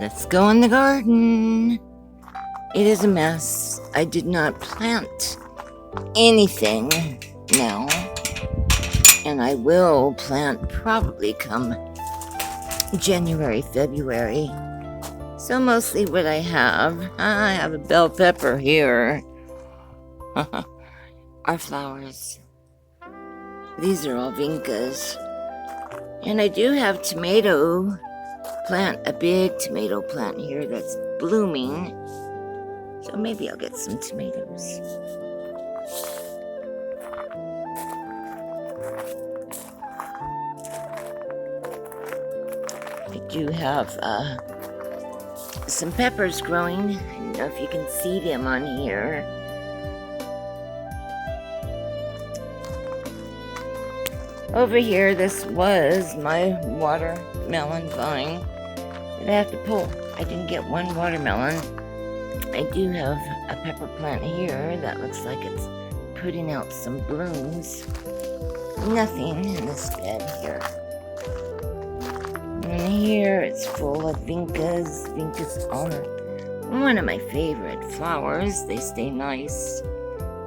Let's go in the garden. It is a mess. I did not plant anything now, and I will plant probably come January, February. So mostly what I have a bell pepper here. Are flowers. These are all vincas. And I do have tomato plant, a big tomato plant here that's blooming. So maybe I'll get some tomatoes. I do have some peppers growing. I don't know if you can see them on here. Over here, this was my watermelon vine that I have to pull. I didn't get one watermelon. I do have a pepper plant here that looks like it's putting out some blooms. Nothing in this bed here. And here it's full of vincas. Vincas are one of my favorite flowers. They stay nice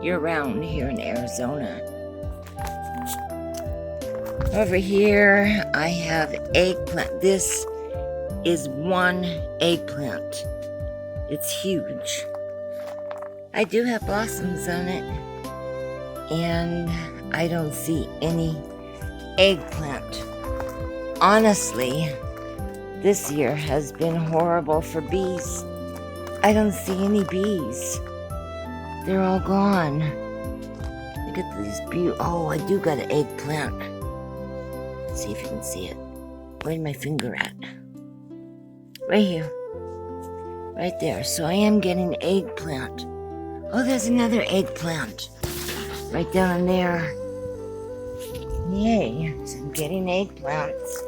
year-round here in Arizona. Over here, I have eggplant. This is one eggplant. It's huge. I do have blossoms on it, and I don't see any eggplant. Honestly, this year has been horrible for bees. I don't see any bees. They're all gone. Look at these oh, I do got an eggplant. Let's see if you can see it. Where's my finger at? Right here. Right there. So I am getting eggplant. Oh, there's another eggplant. Right down in there. Yay. So I'm getting eggplants.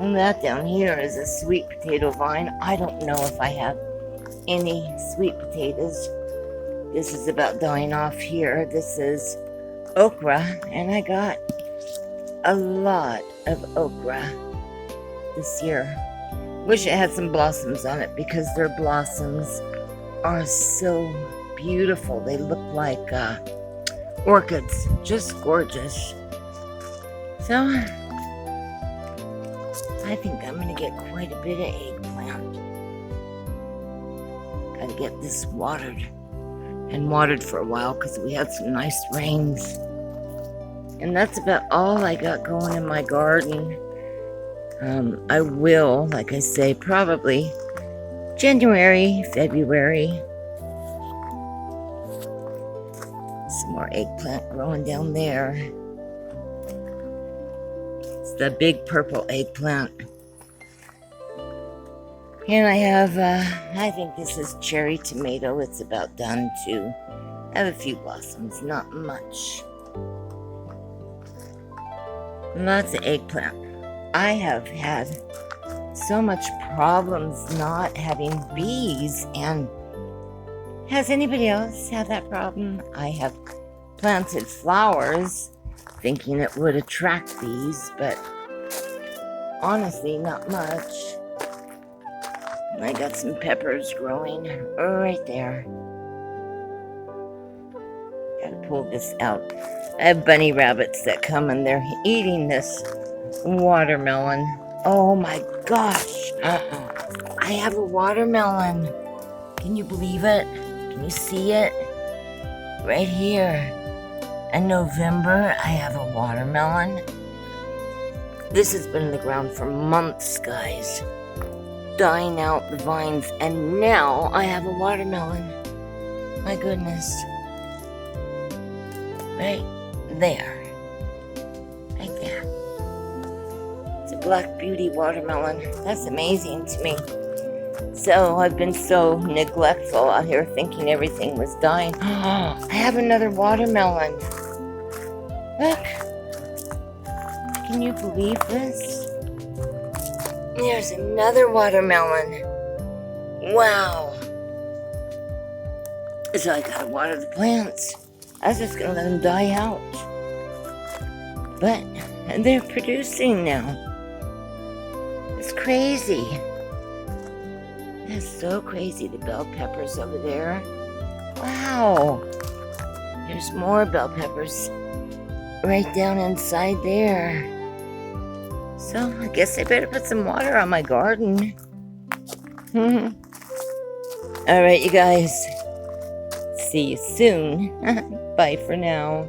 And that down here is a sweet potato vine. I don't know if I have any sweet potatoes. This is about dying off here. This is okra. And I got a lot of okra this year. Wish it had some blossoms on it because their blossoms are so beautiful. They look like orchids. Just gorgeous. So I think I'm gonna get quite a bit of eggplant. Gotta get this watered and watered for a while because we had some nice rains. And that's about all I got going in my garden. I will, like I say, probably January, February. Some more eggplant growing down there. It's the big purple eggplant. And I have, I think this is cherry tomato. It's about done too. I have a few blossoms, not much. Lots of eggplant. I have had so much problems not having bees, and has anybody else had that problem? I have planted flowers thinking it would attract bees, but honestly, not much. And I got some peppers growing right there. Gotta pull this out. I have bunny rabbits that come and they're eating this watermelon. Oh my gosh. I have a watermelon. Can you believe it? Can you see it? Right here. In November, I have a watermelon. This has been in the ground for months, guys. Dying out the vines, and now I have a watermelon. My goodness. Right there. Right there. It's a Black Beauty watermelon. That's amazing to me. So I've been so neglectful out here thinking everything was dying. I have another watermelon. Look. Can you believe this? There's another watermelon. Wow. So I gotta water the plants. I was just gonna let them die out. But they're producing now. It's crazy. That's so crazy, the bell peppers over there. Wow. There's more bell peppers right down inside there. So I guess I better put some water on my garden. All right, you guys. See you soon. Bye for now.